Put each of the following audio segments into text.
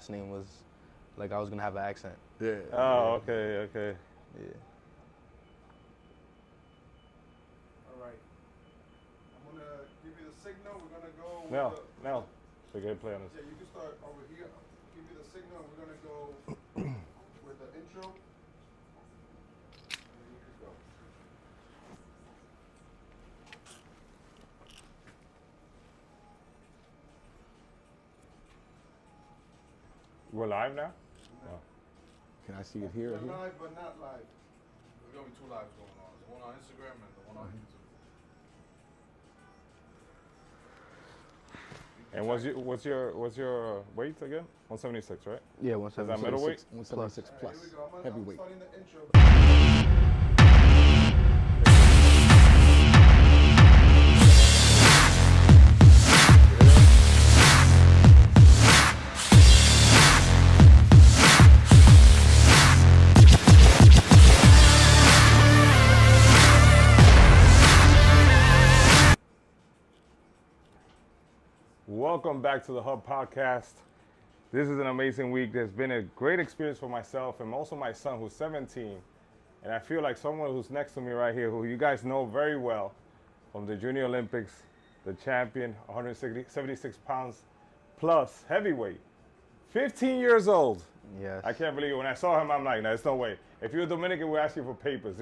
last name was like I was gonna have an accent. Yeah. Oh, okay. Yeah. All right. I'm gonna give you the signal. We're gonna go. No. So go ahead and play on this. Yeah, you can start over here. Give me the signal. We're gonna go with the intro. And you can go. We're live now? No. Can I see it here? We're Or here? live, but not live. There's gonna be 2 lives going on. The one on Instagram and the one on YouTube. And what's your weight again? 176, right? Yeah, Is that middleweight? 176 All plus. right, here we go. I'm Heavyweight. starting the intro. Welcome back to the Hub Podcast. This is an amazing week. There's been a great experience for myself and also my son who's 17. And I feel like someone who's next to me right here, who you guys know very well from the Junior Olympics, the champion, 176 pounds plus heavyweight, 15 years old. Yes. I can't believe it. When I saw him, I'm like, no, there's no way. If you're Dominican, we're asking for papers.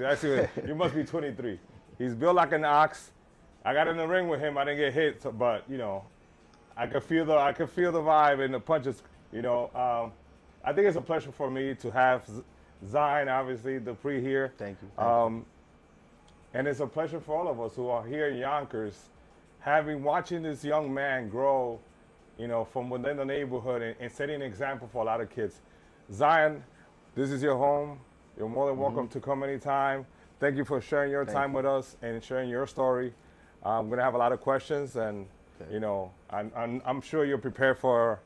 You must be 23. He's built like an ox. I got in the ring with him. I didn't get hit, but you know, I could feel the vibe and the punches. You know, I think it's a pleasure for me to have Zyon, obviously, Duprey here. Thank you. And it's a pleasure for all of us who are here in Yonkers, watching this young man grow, you know, from within the neighborhood and setting an example for a lot of kids. Zyon, this is your home. You're more than welcome to come anytime. Thank you for sharing your time with us and sharing your story. I'm gonna have a lot of questions, and you know, I'm sure you're prepared for.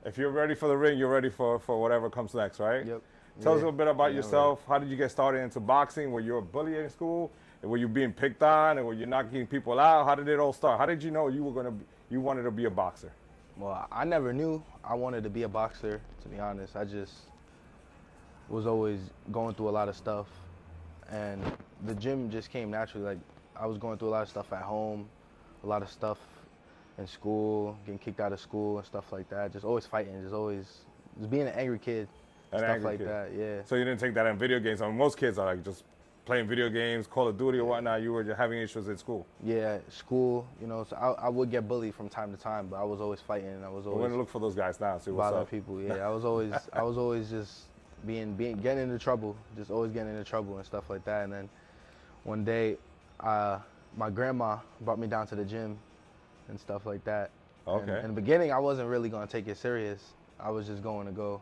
If you're ready for the ring, you're ready for whatever comes next, right? Yep. Tell us a little bit about Yeah, yourself. How did you get started into boxing? Were you a bully in school? And were you being picked on? And were you knocking people out? How did it all start? How did you know you wanted to be a boxer? Well, I never knew I wanted to be a boxer, to be honest. I just was always going through a lot of stuff, and the gym just came naturally. Like, I was going through a lot of stuff at home, a lot of stuff in school, getting kicked out of school and stuff like that. Just always fighting, just being an angry kid, stuff like that, yeah. So you didn't take that in video games. I mean, most kids are like just playing video games, Call of Duty or whatnot. You were just having issues at school. Yeah, school, you know, so I would get bullied from time to time, but I was always fighting, and I was We're always gonna look for those guys now. See what's bothering up. people. Yeah, I was always just getting into trouble, just always getting into trouble and stuff like that. And then one day, my grandma brought me down to the gym and stuff like that. Okay. And in the beginning, I wasn't really gonna take it serious. I was just going to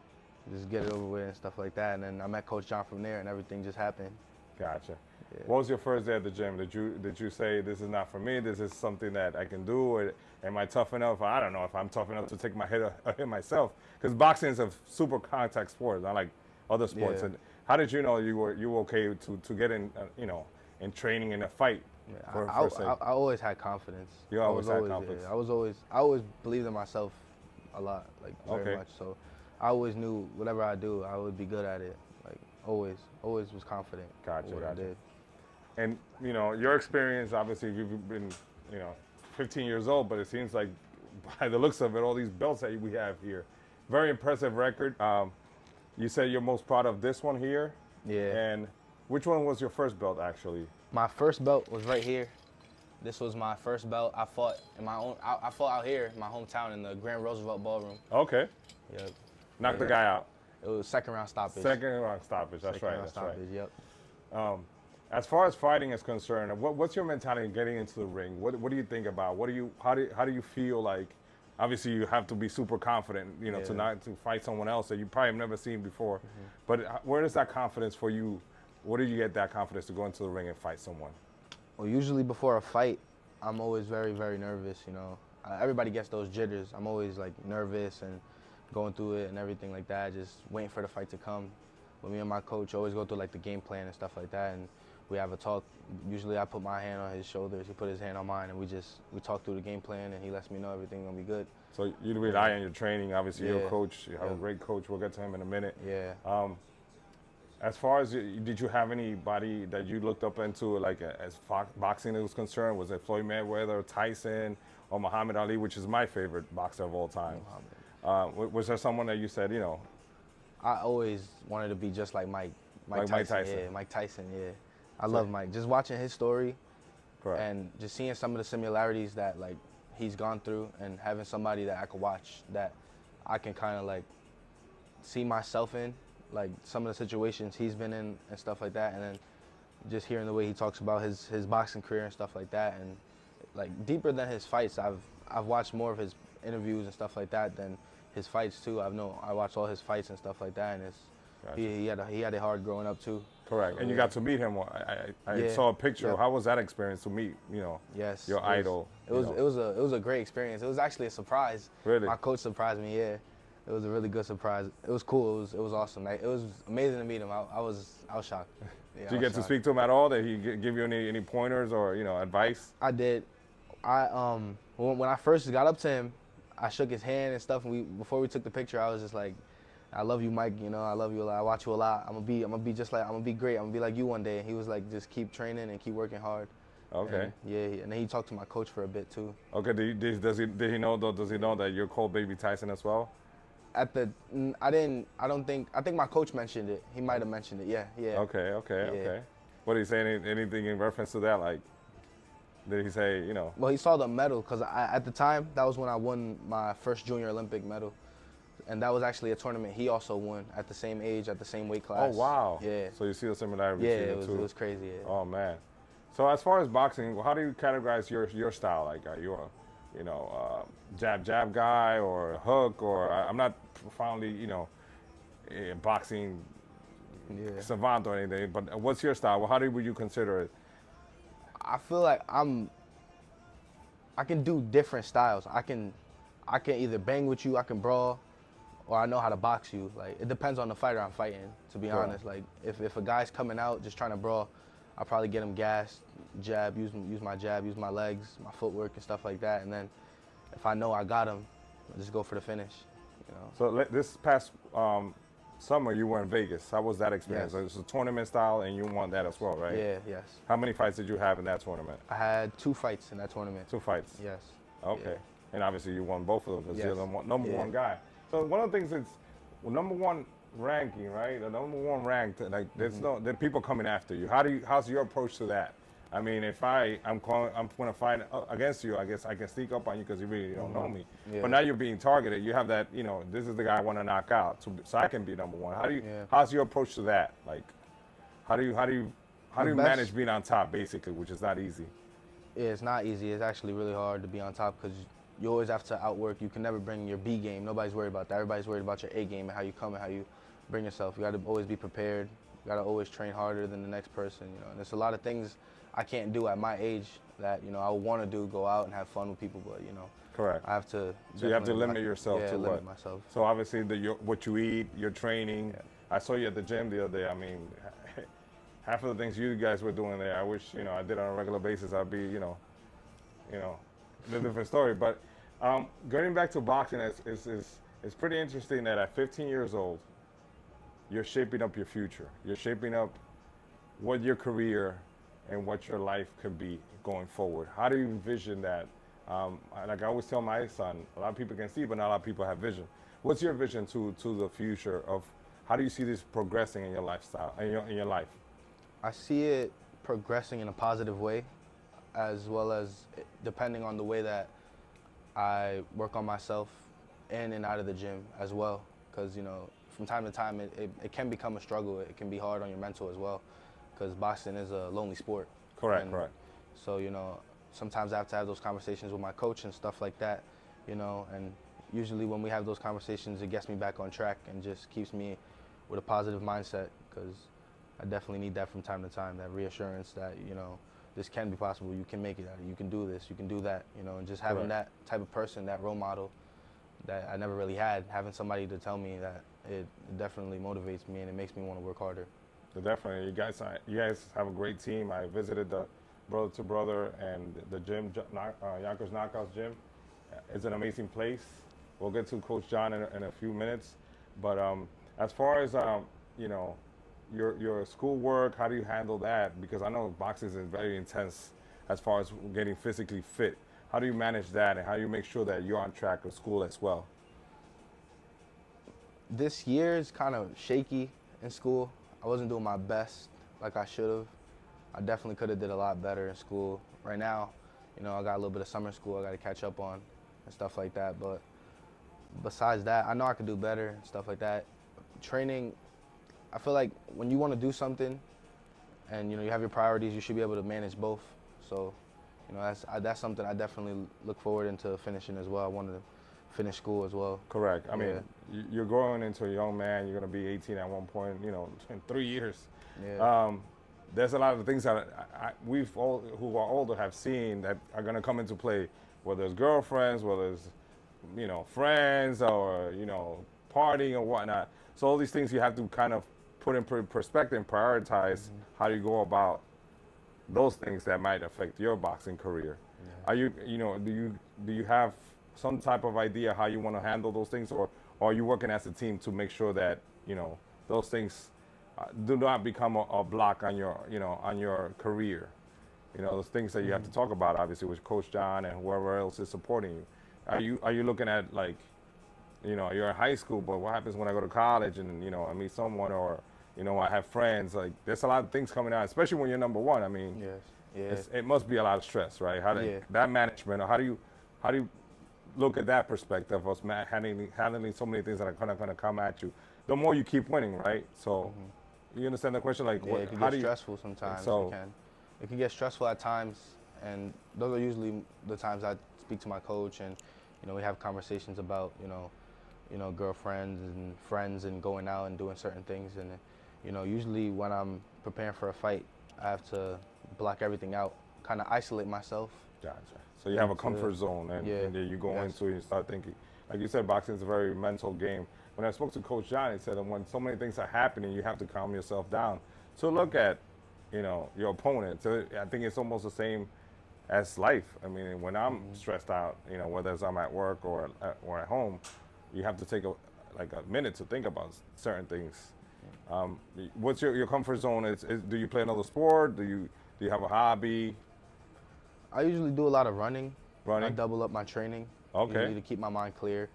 just get it over with and stuff like that. And then I met Coach John from there, and everything just happened. Gotcha. Yeah. What was your first day at the gym? Did you say this is not for me? This is something that I can do? Or am I tough enough? I don't know if I'm tough enough to take my head a hit myself. Because boxing is a super contact sport, not like other sports. Yeah. And how did you know you were okay to get in in training in a fight? Yeah, I always had confidence. You always had confidence. Yeah, I always believed in myself a lot, like very much. So I always knew whatever I do, I would be good at it. Like always was confident. Gotcha, in what I did. And you know, your experience, obviously you've been 15 years old, but it seems like by the looks of it, all these belts that we have here, very impressive record. You said you're most proud of this one here. Yeah. And which one was your first belt actually? My first belt was right here. This was my first belt. I fought in I fought out here in my hometown in the Grand Roosevelt Ballroom. Okay. Yep. Knocked the guy out. It was second round stoppage. Second round stoppage. That's Second right. round That's stoppage, right. Yep. As far as fighting is concerned, what's your mentality getting into the ring? What do you think about? How do you feel like? Obviously, you have to be super confident, to fight someone else that you probably have never seen before. Mm-hmm. But where is that confidence for you? Where did you get that confidence to go into the ring and fight someone? Well, usually before a fight, I'm always very, very nervous. You know, everybody gets those jitters. I'm always like nervous and going through it and everything like that, just waiting for the fight to come. But me and my coach always go through like the game plan and stuff like that. And we have a talk. Usually I put my hand on his shoulders, he put his hand on mine, and we talk through the game plan, and he lets me know everything gonna be good. So you rely on your training. Obviously, you're a Yeah. coach. You have Yeah. a great coach. We'll get to him in a minute. Yeah. As far as did you have anybody that you looked up into, like as boxing was concerned? Was it Floyd Mayweather, Tyson, or Muhammad Ali, which is my favorite boxer of all time? Was there someone that you said, you know? I always wanted to be just like Mike. Like Mike Tyson. Yeah, Mike Tyson, yeah. I love Mike. Just watching his story Correct. and just seeing some of the similarities that like he's gone through, and having somebody that I could watch that I can kind of like see myself in, like some of the situations he's been in and stuff like that, and then just hearing the way he talks about his boxing career and stuff like that, and like deeper than his fights. I've watched more of his interviews and stuff like that than his fights too. I watched all his fights and stuff like that, and it's Gotcha. he had it hard growing up too. Correct. So, And you yeah. got to meet him. I Yeah. saw a picture. Yep. How was that experience to meet, you know, Yes, your idol? It was a great experience. It was actually a surprise. Really? My coach surprised me. Yeah, it was a really good surprise. It was cool. It was awesome. Like, it was amazing to meet him. I was shocked. Yeah, Did you get to speak to him at all? Did he give you any pointers or, you know, advice? I did. When I first got up to him, I shook his hand and stuff. And before we took the picture, I was just like, I love you, Mike. You know, I love you a lot. I watch you a lot. I'm gonna be great. I'm gonna be like you one day. And he was like, just keep training and keep working hard. Okay. And, yeah, and then he talked to my coach for a bit too. Okay. Does he know that you're called Baby Tyson as well? I think my coach mentioned it. He might have mentioned it. Yeah, yeah. Okay. What did he say? Anything in reference to that? Like, did he say, you know? Well, he saw the medal because at the time that was when I won my first Junior Olympic medal, and that was actually a tournament he also won at the same age, at the same weight class. Oh wow. Yeah. So you see the similarity Yeah, between it the two. was crazy. Yeah. Oh man. So as far as boxing, how do you categorize your style? Like, are you a, you know, jab guy or a hook, or I'm not profoundly, you know, a boxing savant or anything, but what's your style? Well, how would you consider it? I feel like I can do different styles. I can either bang with you, I can brawl, or I know how to box you. Like, it depends on the fighter I'm fighting, to be honest. Like, if a guy's coming out just trying to brawl, I'll probably get him gassed, jab, use my jab, use my legs, my footwork and stuff like that. And then if I know I got him, I'll just go for the finish. You know? So this past summer, you were in Vegas. How was that experience? Yes. It was a tournament style, and you won that as well, right? Yeah, yes. How many fights did you have in that tournament? I had 2 fights in that tournament. 2 fights. Yes. Okay. Yeah. And obviously you won both of them because Yes. you're the number one guy. So one of the things is, well, number one ranking, right? The number one ranked, like there's there are people coming after you. How's your approach to that? I mean, if I'm going to fight against you, I guess I can sneak up on you because you really don't know me. Yeah. But now you're being targeted. You have that, you know, this is the guy I want to knock out, so I can be number one. How's your approach to that? Like, how do you manage being on top, basically, which is not easy? Yeah, it's not easy. It's actually really hard to be on top because you always have to outwork. You can never bring your B game. Nobody's worried about that. Everybody's worried about your A game and how you come and how you bring yourself. You got to always be prepared. You got to always train harder than the next person. You know, and there's a lot of things I can't do at my age that, you know, I would want to do, go out and have fun with people, but, you know. Correct. I have to. So you have to limit yourself to limit what? myself. So obviously what you eat, your training. Yeah. I saw you at the gym the other day. I mean, half of the things you guys were doing there, I wish, you know, I did on a regular basis. I'd be, you know, a different story. But getting back to boxing, it's pretty interesting that at 15 years old, you're shaping up your future. You're shaping up what your career and what your life could be going forward. How do you envision that? Like I always tell my son, a lot of people can see, but not a lot of people have vision. What's your vision to the future of how do you see this progressing in your lifestyle, in your life? I see it progressing in a positive way, as well as depending on the way that I work on myself in and out of the gym as well. Because, you know, from time to time, it can become a struggle. It can be hard on your mental as well, because boxing is a lonely sport. Correct. So, you know, sometimes I have to have those conversations with my coach and stuff like that, you know, and usually when we have those conversations, it gets me back on track and just keeps me with a positive mindset, because I definitely need that from time to time, that reassurance that, you know, this can be possible, you can make it, you can do this, you can do that, you know, and just having that type of person, that role model that I never really had, having somebody to tell me that, it definitely motivates me and it makes me want to work harder. So definitely, you guys have a great team. I visited the Brother to Brother and the gym, Yonkers Knockouts gym. It's an amazing place. We'll get to Coach John in a few minutes, but as far as you know, your schoolwork, how do you handle that? Because I know boxing is very intense as far as getting physically fit. How do you manage that, and how do you make sure that you're on track with school as well? This year is kind of shaky in school. I wasn't doing my best like I should have. I definitely could have did a lot better in school. Right now, you know, I got a little bit of summer school I got to catch up on and stuff like that. But besides that, I know I could do better and stuff like that. Training, I feel like when you want to do something and, you know, you have your priorities, you should be able to manage both. So, you know, that's something I definitely look forward into finishing as well. I want to finish school as well. Correct. I mean, you're growing into a young man. You're going to be 18 at one point, you know, in 3 years. Yeah. There's a lot of things that we've all who are older have seen that are going to come into play, whether it's girlfriends, whether it's, you know, friends, or, you know, partying or whatnot. So all these things you have to kind of put in perspective and prioritize how you go about those things that might affect your boxing career. Yeah. Are you know, do you have some type of idea how you want to handle those things, or are you working as a team to make sure that, you know, those things do not become a block on your, you know, on your career? You know, those things that you have to talk about, obviously, with Coach John and whoever else is supporting you. Are you looking at, like, you know, you're in high school, but what happens when I go to college and, you know, I meet someone, or, you know, I have friends? Like, there's a lot of things coming out, especially when you're number one. I mean, it must be a lot of stress, right? That management, or how do you look at that perspective of handling so many things that are kind of going to come at you? The more you keep winning, right? So, you understand the question? Like, it can get stressful sometimes. So it can get stressful at times, and those are usually the times I speak to my coach, and, you know, we have conversations about, you know, girlfriends and friends and going out and doing certain things. And, you know, usually when I'm preparing for a fight, I have to block everything out, kind of isolate myself. Gotcha. So you have a comfort zone, and then you go into it and you start thinking. Like you said, boxing is a very mental game. When I spoke to Coach John, he said that when so many things are happening, you have to calm yourself down to look at, you know, your opponent. So I think it's almost the same as life. I mean, when I'm stressed out, you know, whether it's I'm at work or at home, you have to take a minute to think about certain things. What's your comfort zone? Do you play another sport? Do you have a hobby? I usually do a lot of running. Running? I double up my training. Okay. Usually to keep my mind clear.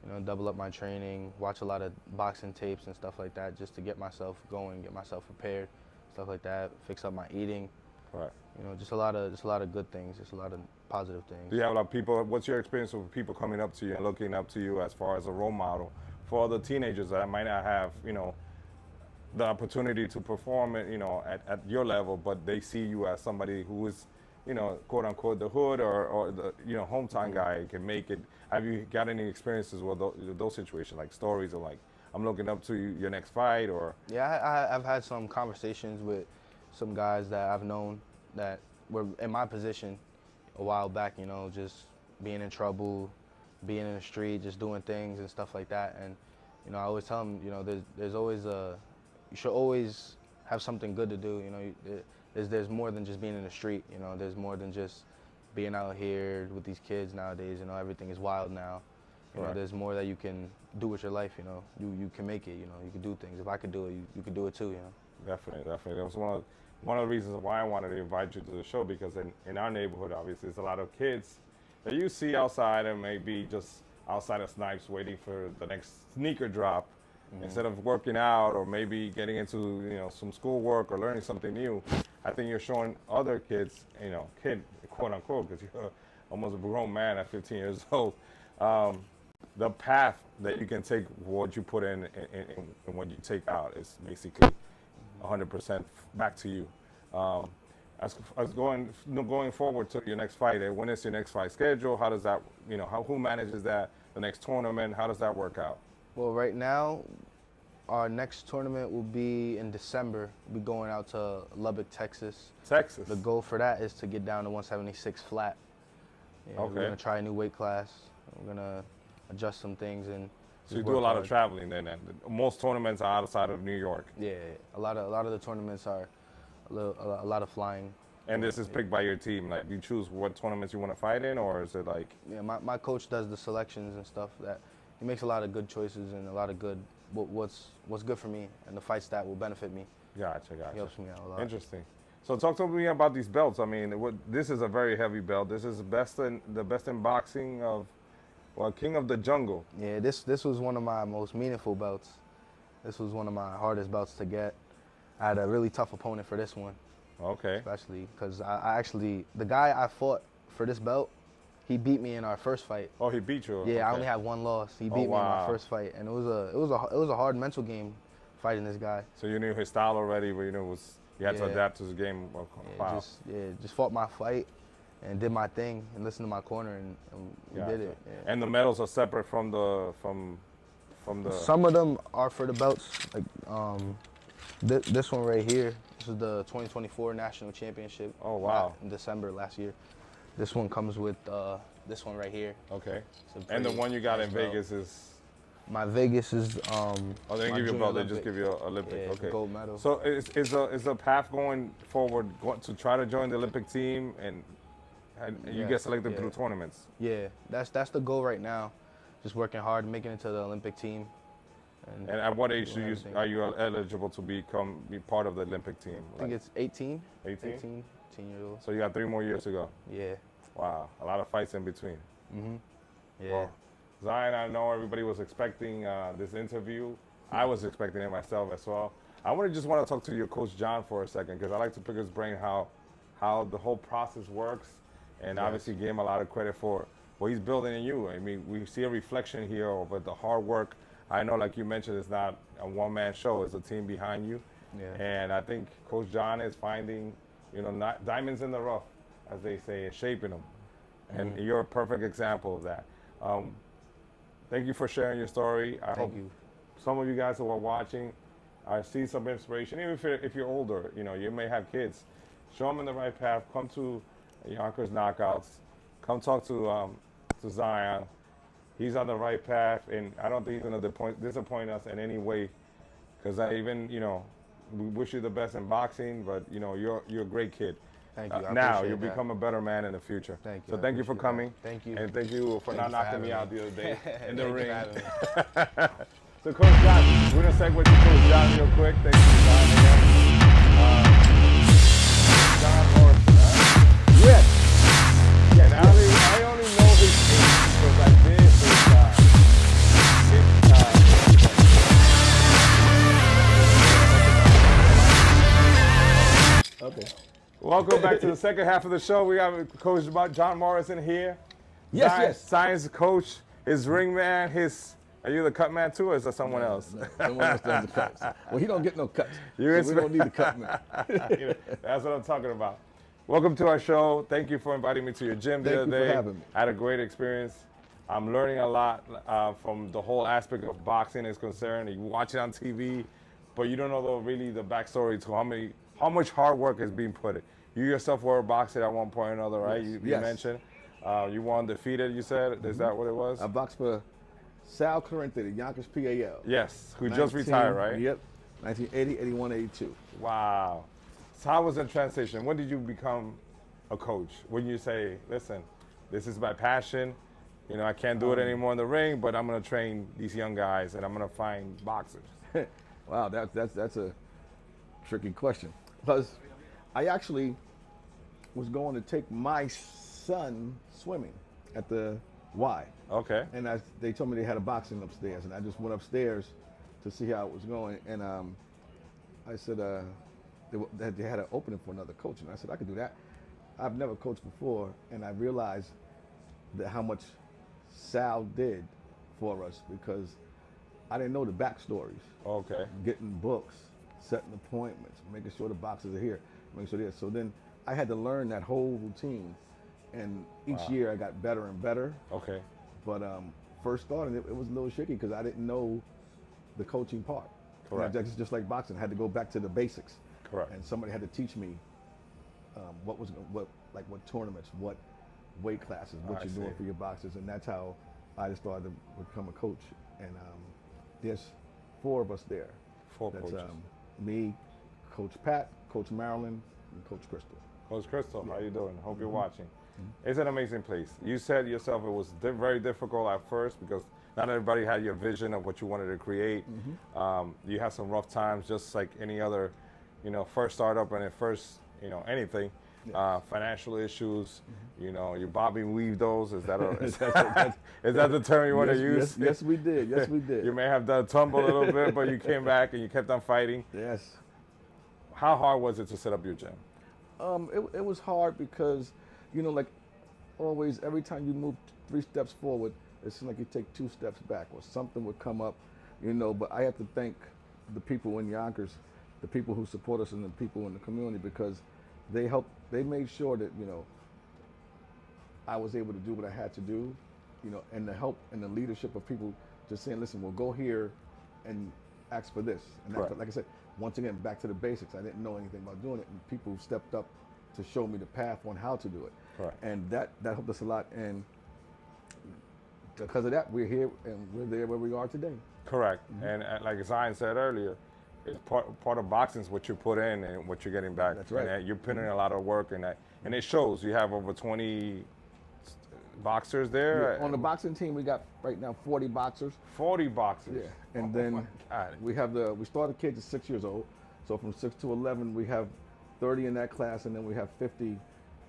You know, double up my training, watch a lot of boxing tapes and stuff like that, just to get myself going, get myself prepared, stuff like that. Fix up my eating. Right. You know, just a lot of good things, just a lot of positive things. Do you have a lot of people? What's your experience with people coming up to you and looking up to you as far as a role model for other teenagers that might not have, you know, the opportunity to perform it, you know, at your level, but they see you as somebody who is, you know, quote unquote, the hood or the, you know, hometown guy, can make it? Have you got any experiences with those situations, like stories of, like, I'm looking up to you, your next fight, or? Yeah, I've had some conversations with some guys that I've known that were in my position a while back, you know, just being in trouble, being in the street, just doing things and stuff like that. And, you know, I always tell them, you know, there's always you should always have something good to do. You know, there's more than just being in the street. You know, there's more than just being out here with these kids nowadays. You know, everything is wild now. You know, there's more that you can do with your life. You know, you can make it. You know, you can do things. If I could do it, you could do it too. You know. Definitely. That was one of the reasons why I wanted to invite you to the show, because in our neighborhood, obviously, there's a lot of kids that you see outside and maybe just outside of Snipes waiting for the next sneaker drop. Instead of working out or maybe getting into, you know, some schoolwork or learning something new. I think you're showing other kids, you know, quote unquote, because you're almost a grown man at 15 years old, the path that you can take, what you put in and what you take out is basically 100% back to you. As going forward to your next fight, when is your next fight schedule? How does that, you know, who manages that? The next tournament, how does that work out? Well, right now, our next tournament will be in December. We'll be going out to Lubbock, Texas. Texas. The goal for that is to get down to 176 flat. Yeah, okay. We're going to try a new weight class. We're going to adjust some things and So you do a lot of traveling then. Most tournaments are outside of New York. Yeah, a lot of the tournaments are a lot of flying. And this is picked by your team. Like, you choose what tournaments you want to fight in, or is it like? Yeah, my coach does the selections and stuff. That he makes a lot of good choices and a lot of good what's good for me and the fights that will benefit me. Gotcha. He helps me out a lot. Interesting. So talk to me about these belts. I mean, this is a very heavy belt. This is the best in boxing of, well, King of the Jungle. Yeah, this was one of my most meaningful belts. This was one of my hardest belts to get. I had a really tough opponent for this one. Okay. Especially because I actually, the guy I fought for this belt, he beat me in our first fight. Oh, he beat you? Yeah, okay. I only had one loss. He beat me in my first fight, and it was a hard mental game fighting this guy. So you knew his style already, but you had to adapt to his game. Wow. Just fought my fight and did my thing and listened to my corner and we did it. Yeah. And the medals are separate from the Some of them are for the belts. Like this one right here. This is the 2024 National Championship. Oh wow! In December last year. This one comes with this one right here. Okay. And the one you got in Vegas is. My Vegas is. Oh, they didn't give you a belt. They just give you an Olympic. Yeah, okay. Gold medal. So is a path going forward to try to join the Olympic team and you get selected through tournaments? Yeah, that's the goal right now. Just working hard, making it to the Olympic team. And at what age are you eligible to be part of the Olympic team? I think it's 18. 18? 18 years old. So you got 3 more years to go. Yeah. Wow, a lot of fights in between. Yeah. Well, Zyon, I know everybody was expecting this interview. I was expecting it myself as well. I just want to talk to your coach John for a second because I like to pick his brain how the whole process works, and obviously give him a lot of credit for what he's building in you. I mean, we see a reflection here of the hard work. I know, like you mentioned, it's not a one-man show; it's a team behind you. Yeah. And I think Coach John is finding, not diamonds in the rough, as they say, and shaping them. And you're a perfect example of that. Thank you for sharing your story. I hope some of you guys who are watching see some inspiration. Even if you're older, you may have kids. Show them in the right path. Come to Yonkers Knockouts. Come talk to Zyon. He's on the right path, and I don't think he's going to disappoint us in any way. Because we wish you the best in boxing, but you're a great kid. Thank you. Now you'll become a better man in the future. Thank you. So thank you for coming. Thank you. And thank you for not knocking me out the other day in the ring. So Coach John, we're gonna segue to Coach John real quick. Thank you, John, again. John Morris. Yes. Yeah. Now I only know his age because I did his time. Okay. Welcome back to the second half of the show. We have Coach John Morrison here. Yes. Science coach, his ring man, are you the cut man too, or is that someone else? No, someone else does the cuts. Well, he don't get no cuts. So we don't need the cut man. That's what I'm talking about. Welcome to our show. Thank you for inviting me to your gym the other day. Thank you for having me. I had a great experience. I'm learning a lot from the whole aspect of boxing is concerned. You watch it on TV, but you don't know really the backstory to how much hard work is being put in. You yourself were a boxer at one point or another, right? Yes. You mentioned. You won undefeated, you said. Is that what it was? I boxed for Sal Clarente, the Yonkers PAL. Yes, who just retired, right? Yep, 1980, 81, 82. Wow. So how was the transition? When did you become a coach? When you say, listen, this is my passion. I can't do it anymore in the ring, but I'm going to train these young guys and I'm going to find boxers. Wow, that's a tricky question. Because I actually was going to take my son swimming at the Y. Okay. And they told me they had a boxing upstairs, and I just went upstairs to see how it was going. And I said they had an opening for another coach, and I said I could do that. I've never coached before, and I realized how much Sal did for us because I didn't know the backstories. Okay. Getting books, setting appointments, making sure the boxes are here, making sure they're. So then I had to learn that whole routine, and each year I got better and better. Okay. But first starting, it was a little shaky because I didn't know the coaching part. Correct. And just like boxing, I had to go back to the basics. Correct. And somebody had to teach me what tournaments, what weight classes, what you're doing for your boxers, and that's how I just started to become a coach. and there's 4 of us there. 4 That's coaches. Me, Coach Pat, Coach Marilyn, and Coach Crystal. Coach Crystal, how you doing? Hope you're watching. Mm-hmm. It's an amazing place. You said yourself it was very difficult at first because not everybody had your vision of what you wanted to create. Mm-hmm. You had some rough times, just like any other, first startup and at first, anything. Yes. Financial issues, Mm-hmm. you bob and weave those. Is that is that the term you want to use? Yes, we did. Yes, we did. You may have done tumble a little bit, but you came back and you kept on fighting. Yes. How hard was it to set up your gym? It was hard because, like always, every time you move 3 steps forward, it seemed like you take 2 steps back, or something would come up, But I have to thank the people in Yonkers, the people who support us, and the people in the community, because they helped. They made sure that I was able to do what I had to do, and the help and the leadership of people just saying, "Listen, we'll go here and ask for this." And that's, Right. like I said, once again, back to the basics. I didn't know anything about doing it, and people stepped up to show me the path on how to do it. Right. And that helped us a lot. And because of that, we're here and we're there where we are today. Correct. And like Zyon said earlier, it's part of boxing is what you put in and what you're getting back. That's right. And you're putting in a lot of work in that, and it shows. You have over 20 boxers there. Yeah, on the boxing team, we got right now 40 boxers. 40 boxers. Yeah. And Oh then my God. we started kids at 6 years old. So from 6 to 11, we have 30 in that class, and then we have 50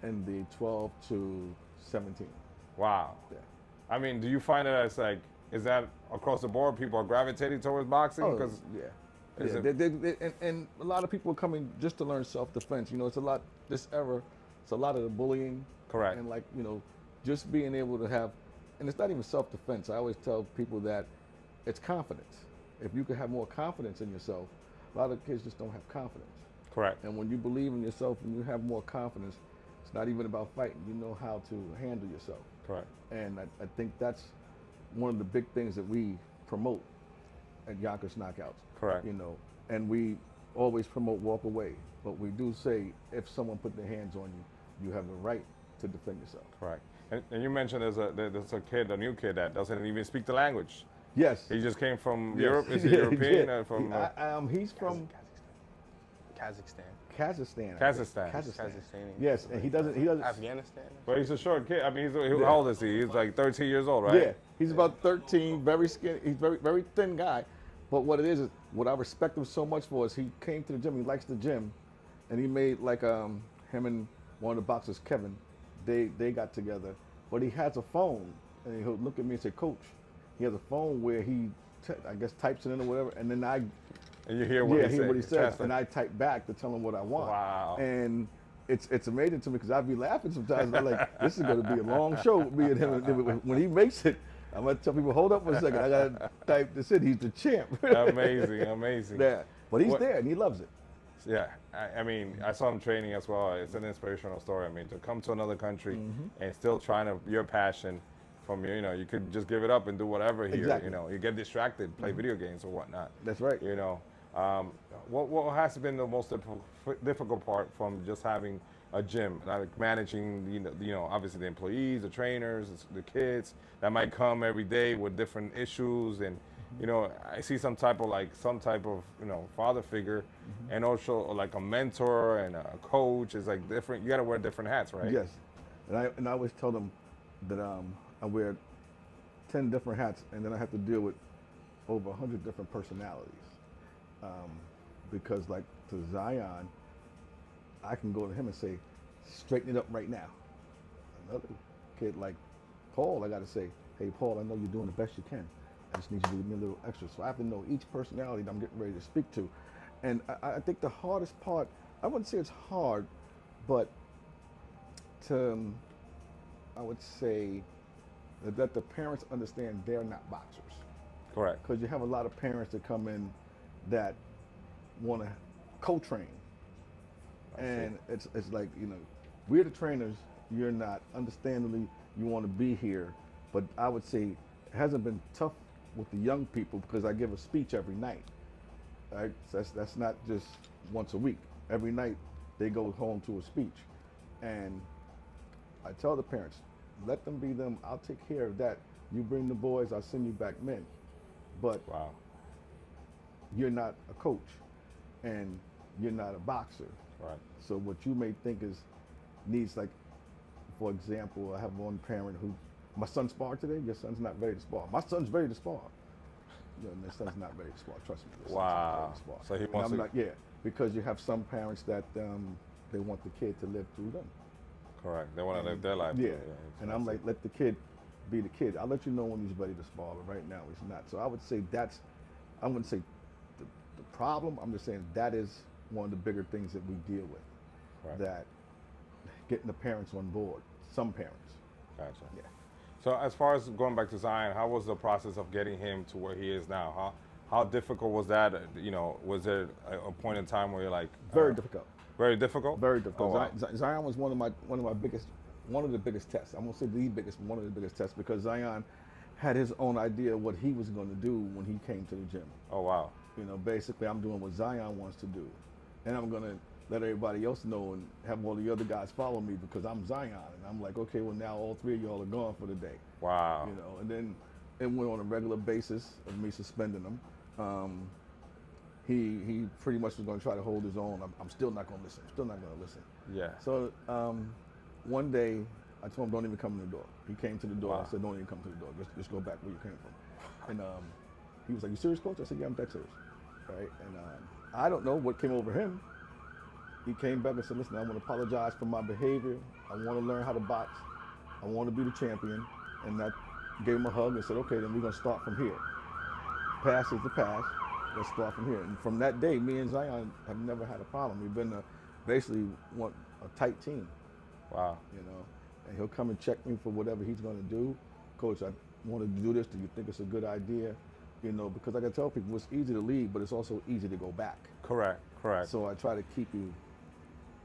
in the 12 to 17. Wow. Yeah. I mean, do you find that it's like, is that across the board? People are gravitating towards boxing because Is and a lot of people are coming just to learn self-defense. It's a lot, this era, it's a lot of the bullying. Correct. And just being able to have, and it's not even self-defense. I always tell people that it's confidence. If you could have more confidence in yourself, a lot of kids just don't have confidence. Correct. And when you believe in yourself and you have more confidence, it's not even about fighting. You know how to handle yourself. Correct. And I think that's one of the big things that we promote at Yonkers Knockouts. Correct. And we always promote walk away, but we do say if someone put their hands on you, you have the right to defend yourself. Correct. And you mentioned there's a kid, a new kid that doesn't even speak the language. Yes. He just came from Yes. Europe. Is he Yeah, European? yeah. From He's from Kazakhstan. Kazakhstan. Kazakhstan. Yes, and he doesn't. Afghanistan. But he's a short kid. I mean, how old is he? He's like 13 years old, right? Yeah, he's about 13, very skinny. He's very thin guy. But what it is what I respect him so much for is he came to the gym. He likes the gym, and he made like him and one of the boxers, Kevin. They got together. But he has a phone, and he'll look at me and say, "Coach." He has a phone where he, I guess, types it in or whatever, and then And you hear what he hear what he says. says, and I type back to tell him what I want. Wow. And it's amazing to me because I'd be laughing sometimes. I'm like, this is going to be a long show with me and him. And when he makes it, I'm going to tell people, hold up for a second. I got to type this in. He's the champ. Amazing. Yeah. But he's there, and he loves it. Yeah, I mean, I saw him training as well. It's an inspirational story. I mean, to come to another country and still trying to, your passion from you could just give it up and do whatever here. Exactly. You get distracted, play video games or whatnot. That's right. What has been the most difficult part from just having a gym, like managing, obviously the employees, the trainers, the kids that might come every day with different issues, and I see some type of father figure, and also like a mentor and a coach is like different. You got to wear different hats, right? Yes. And I always tell them that I wear 10 different hats, and then I have to deal with over 100 different personalities. Because like to Zyon, I can go to him and say, straighten it up right now. Another kid like Paul, I got to say, hey Paul, I know you're doing the best you can. I just need you to give me a little extra. So I have to know each personality that I'm getting ready to speak to. And I think the hardest part, I wouldn't say it's hard, but I would say that the parents understand they're not boxers. Correct. Because you have a lot of parents that come in that want to co-train. And it's like, we're the trainers, you're not. Understandably, you want to be here. But I would say it hasn't been tough with the young people because I give a speech every night. Right? So that's not just once a week. Every night they go home to a speech. And I tell the parents, let them be them. I'll take care of that. You bring the boys, I'll send you back men. But Wow. you're not a coach, and you're not a boxer. Right. So what you may think is needs, like, for example, I have one parent who, my son sparred today. Your son's not ready to spar. My son's ready to spar. You know, my son's not ready to spar. Trust me. Your son's not ready Wow. to spar. So he And wants I'm to. like, yeah, because you have some parents that they want the kid to live through them. Correct. They want to live their life. Yeah. too. And I'm like, let the kid be the kid. I'll let you know when he's ready to spar, but right now he's not. So I would say I wouldn't say the problem. I'm just saying that is one of the bigger things that we deal with. Right. That getting the parents on board. Some parents. Gotcha. Yeah. So as far as going back to Zyon, how was the process of getting him to where he is now? How difficult was that? You know, was there a point in time where you're like Very difficult. Very difficult? Very difficult. Oh, wow. Zyon was one of the biggest tests. I won't say the biggest, one of the biggest tests, because Zyon had his own idea of what he was going to do when he came to the gym. Oh, wow. You know, basically, I'm doing what Zyon wants to do, and I'm going to let everybody else know and have all the other guys follow me because I'm Zyon. And I'm like, okay, well, now all three of y'all are gone for the day. Wow. You know, and then it went on a regular basis of me suspending him. He pretty much was going to try to hold his own. I'm still not going to listen. I'm still not going to listen. Yeah. So one day, I told him, don't even come to the door. He came to the door. Wow. I said, don't even come to the door. Just go back where you came from. And he was like, you serious, coach? I said, yeah, I'm that serious. Right? And I don't know what came over him. He came back and said, listen, I want to apologize for my behavior. I want to learn how to box. I want to be the champion. And I gave him a hug and said, okay, then we're going to start from here. Past is the past. Let's start from here. And from that day, me and Zyon have never had a problem. We've been basically a tight team. Wow. You know, and he'll come and check me for whatever he's going to do. Coach, I wanted to do this. Do you think it's a good idea? You know, because like I tell people, it's easy to leave, but it's also easy to go back. Correct. Correct. So I try to keep you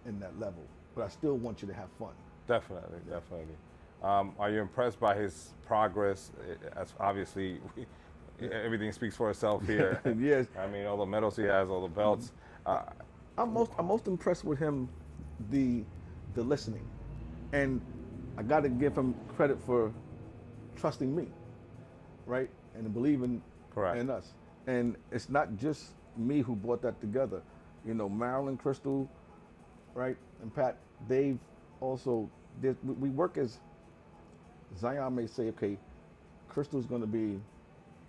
in that level, but I still want you to have fun. Definitely. Definitely. Are you impressed by his progress? As obviously, everything speaks for itself here. Yes. I mean, all the medals he has, all the belts. I'm most impressed with him, the listening, and I got to give him credit for trusting me, right, and believing Correct. in us. And it's not just me who brought that together. You know, Marilyn, Crystal, right, and Pat. They've also we work as Zyon may say, okay, Crystal's going to be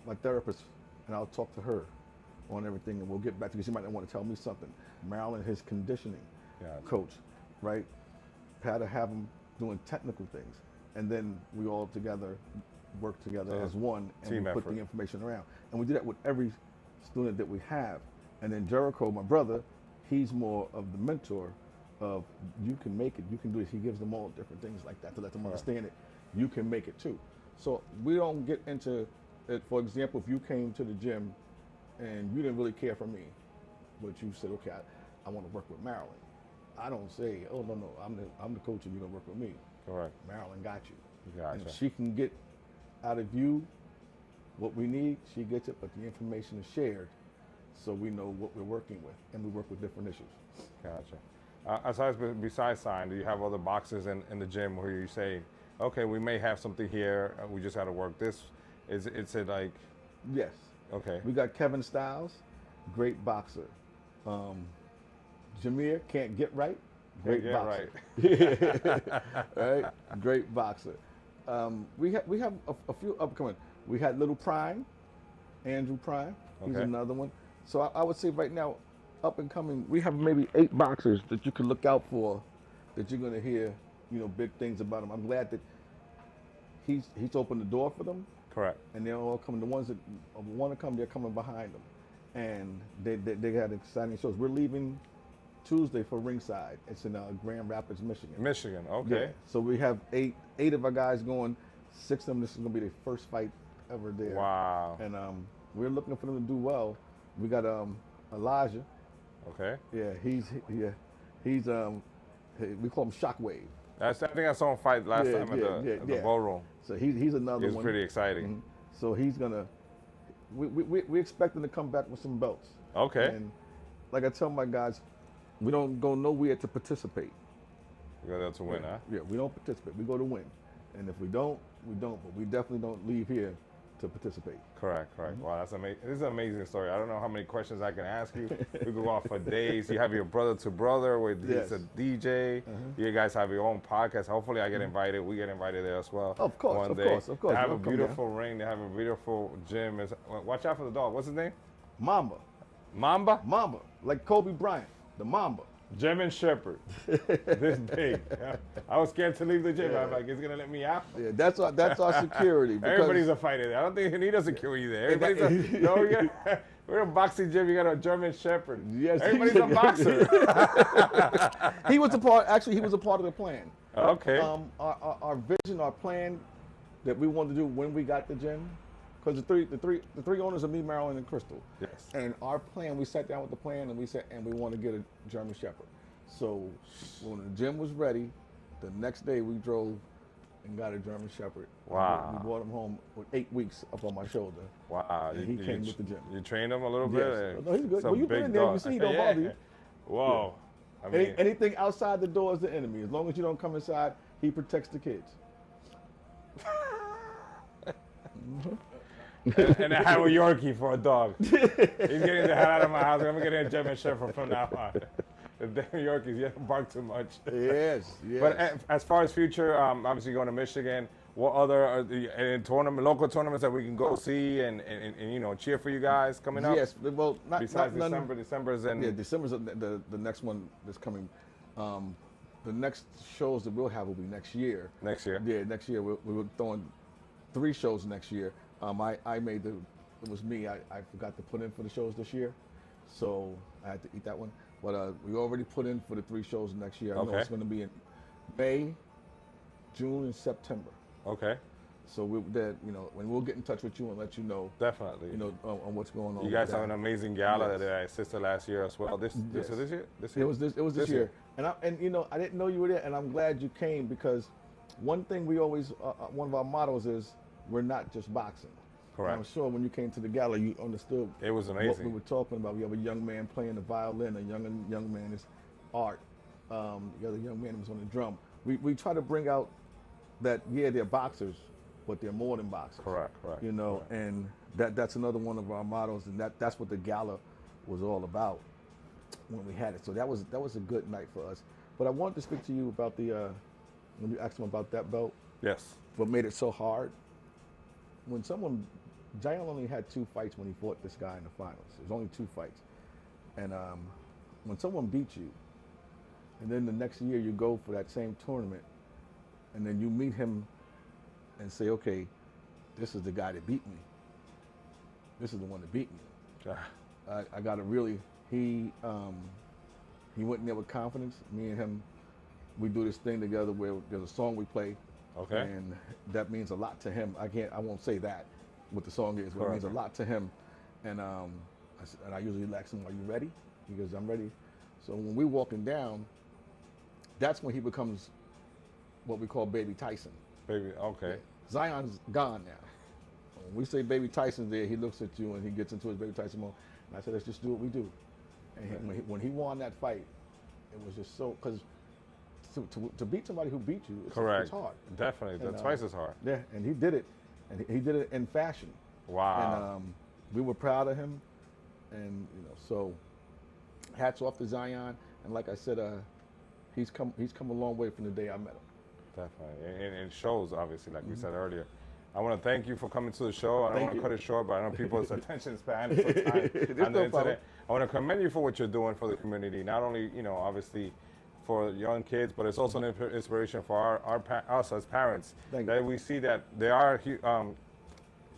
my therapist, and I'll talk to her on everything, and we'll get back to you. She might not want to tell me something. Marilyn, his conditioning coach, right? Pat to have him doing technical things, and then we all together work together as one, and we put the information around. And we do that with every student that we have. And then Jericho, my brother, he's more of the mentor of you can make it, you can do it. He gives them all different things like that to let them understand it. You can make it too. So we don't get into it. For example, if you came to the gym and you didn't really care for me, but you said, okay, I want to work with Marilyn. I don't say, oh, no, I'm the coach and you're going to work with me. Correct. Marilyn got you. Gotcha. And if she can get out of you what we need, she gets it, but the information is shared so we know what we're working with, and we work with different issues. Gotcha. Besides Zyon, do you have other boxers in the gym where you say, okay, we may have something here, we just got to work this? Is it like? Yes. Okay. We got Kevin Styles, great boxer. Jameer can't get right, great boxer. Right. Right, great boxer. We have a few upcoming. We had Little Prime, Andrew Prime. He's another one. So I would say right now, up and coming, we have maybe 8 boxers that you can look out for, that you're going to hear, you know, big things about them. I'm glad that he's opened the door for them. Correct. And they're all coming. The ones that want to come, they're coming behind them, and they had exciting shows. We're leaving Tuesday for Ringside. It's in Grand Rapids, Michigan. Michigan, okay. Yeah. So we have eight of our guys going. 6 of them, this is going to be their first fight ever there. Wow. And we're looking for them to do well. We got Elijah. Okay. Yeah, he's we call him Shockwave. I think I saw him fight last time at the ballroom. So he's another one. It's pretty exciting. Mm-hmm. So he's gonna. We expect him to come back with some belts. Okay. And like I tell my guys, we don't go nowhere to participate. You go there to win, huh? Yeah, we don't participate. We go to win. And if we don't, we don't. But we definitely don't leave here to participate. Correct. Wow, that's amazing. This is an amazing story. I don't know how many questions I can ask you. We could go on for days. You have your brother to brother where he's a DJ. You guys have your own podcast. Hopefully I get invited. We get invited there as well. Of course, one day. of course. They have a beautiful ring. They have a beautiful gym. Watch out for the dog. What's his name? Mamba. Mamba? Mamba, like Kobe Bryant, the Mamba. German Shepherd, this big. I was scared to leave the gym. I'm like, he's gonna let me out. Yeah, that's our security. Everybody's a fighter there. I don't think he needs a security there. Everybody's no, we're a boxing gym. You got a German Shepherd. Yes, everybody's a boxer. He was a part. Actually, he was a part of the plan. Okay. Our vision, our plan that we wanted to do when we got the gym, because the three owners are me, Marilyn, and Crystal. Yes. And our plan, we sat down with the plan and we said, and we want to get a German Shepherd. So when the gym was ready, the next day we drove and got a German Shepherd. Wow. We brought him home with 8 weeks up on my shoulder. Wow. And he came with the gym. You trained him a little bit? Yes. No, he's good. Well, you've been in there, you see, he don't bother you. Whoa. Yeah. I mean, anything outside the door is the enemy. As long as you don't come inside, he protects the kids. And I have a Yorkie for a dog. He's getting the hell out of my house. I'm going to get a German Shepherd from now on. The damn Yorkies, you don't bark too much. Yes. But as far as future, obviously going to Michigan, what other local tournaments that we can go see and cheer for you guys coming up? Yes, well, besides December's and... Yeah, December's the next one that's coming. The next shows that we'll have will be next year. Next year? Yeah, next year. We were throwing 3 shows next year. I made it was me. I forgot to put in for the shows this year, so I had to eat that one. But we already put in for the 3 shows next year. I know it's going to be in May, June, and September. Okay. So when we'll get in touch with you and let you know. Definitely. On what's going on. You guys have an amazing gala that I assisted last year as well. This year? This year? It was this year. And I didn't know you were there, and I'm glad you came because one thing we always one of our mottos is we're not just boxing. Correct. And I'm sure when you came to the gala, you understood. It was amazing. What we were talking about. We have a young man playing the violin. A young man is art. The other young man was on the drum. We try to bring out that they're boxers, but they're more than boxers. Correct. And that's another one of our mottos, and that's what the gala was all about when we had it. So that was a good night for us. But I wanted to speak to you about when you asked him about that belt. Yes. What made it so hard? When Zyon only had 2 fights when he fought this guy in the finals. There's only 2 fights. And when someone beats you, and then the next year you go for that same tournament, and then you meet him and say, okay, this is the guy that beat me. This is the one that beat me. I got to really, he went in there with confidence. Me and him, we do this thing together where there's a song we play. Okay. And that means a lot to him. I won't say that, what the song is, but it means a lot to him. And I usually ask him, are you ready? He goes, I'm ready. So when we're walking down, that's when he becomes what we call Baby Tyson. Baby, okay. Zyon's gone now. When we say Baby Tyson's there, he looks at you and he gets into his Baby Tyson mode. And I said, let's just do what we do. And when he won that fight, it was just so, because to beat somebody who beat you, it's hard. Definitely, that's twice as hard. Yeah, and he did it, and he did it in fashion. Wow. And we were proud of him, and so hats off to Zyon. And like I said, he's come a long way from the day I met him. Definitely, and it shows obviously, like we said earlier. I want to thank you for coming to the show. I don't want to cut it short, but I know people's attention span is on the internet. I want to commend you for what you're doing for the community. Not only, obviously for young kids, but it's also an inspiration for us as parents. That we see that there are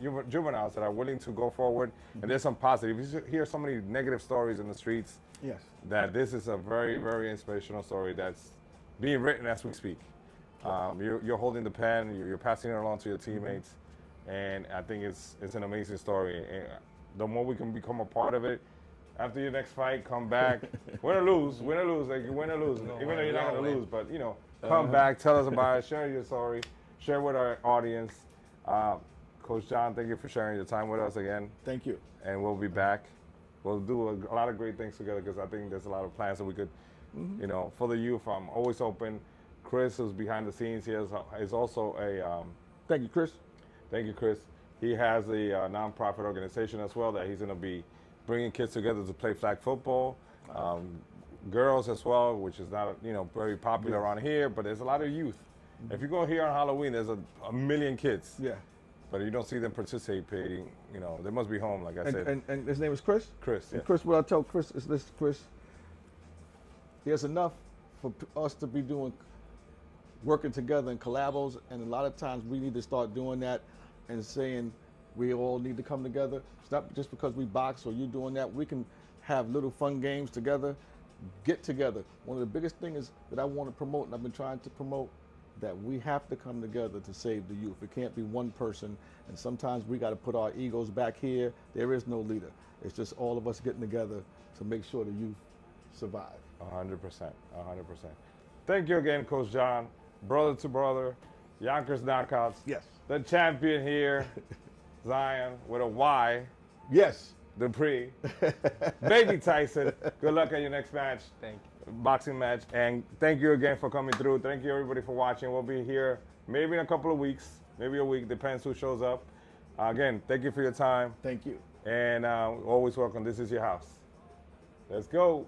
juveniles that are willing to go forward, and there's some positive. You hear so many negative stories in the streets. Yes. That this is a very, very inspirational story that's being written as we speak. You're holding the pen, you're passing it along to your teammates, and I think it's an amazing story. And the more we can become a part of it, after your next fight, come back, win or lose, like you win or lose, even though you're not gonna lose, but come back, tell us about it, share your story, share with our audience. Coach John, thank you for sharing your time with us again. Thank you. And we'll be back. We'll do a lot of great things together because I think there's a lot of plans that we could, for the youth. I'm always open. Chris, who's behind the scenes here, is also a... Thank you, Chris. Thank you, Chris. He has a nonprofit organization as well that he's going to be bringing kids together to play flag football. Girls as well, which is not very popular around here, but there's a lot of youth. If you go here on Halloween, there's a million kids. Yeah. But you don't see them participating. They must be home, like I said. And his name is Chris? Chris, yeah. And Chris, what I tell Chris is this, Chris, there's enough for us to be working together in collabos, and a lot of times we need to start doing that and saying we all need to come together. It's not just because we box or you doing that. We can have little fun games together, get together. One of the biggest things that I want to promote, and I've been trying to promote, that we have to come together to save the youth. It can't be one person, and sometimes we got to put our egos back here. There is no leader. It's just all of us getting together to make sure the youth survive. 100%, 100%. Thank you again, Coach John. Brother to brother, Yonkers Knockouts. Yes. The champion here, Zyon, with a Y. Yes. Duprey. Baby Tyson. Good luck at your next match. Thank you. Boxing match. And thank you again for coming through. Thank you, everybody, for watching. We'll be here maybe in a couple of weeks, maybe a week, depends who shows up. Again, thank you for your time. Thank you. And always welcome. This is your house. Let's go.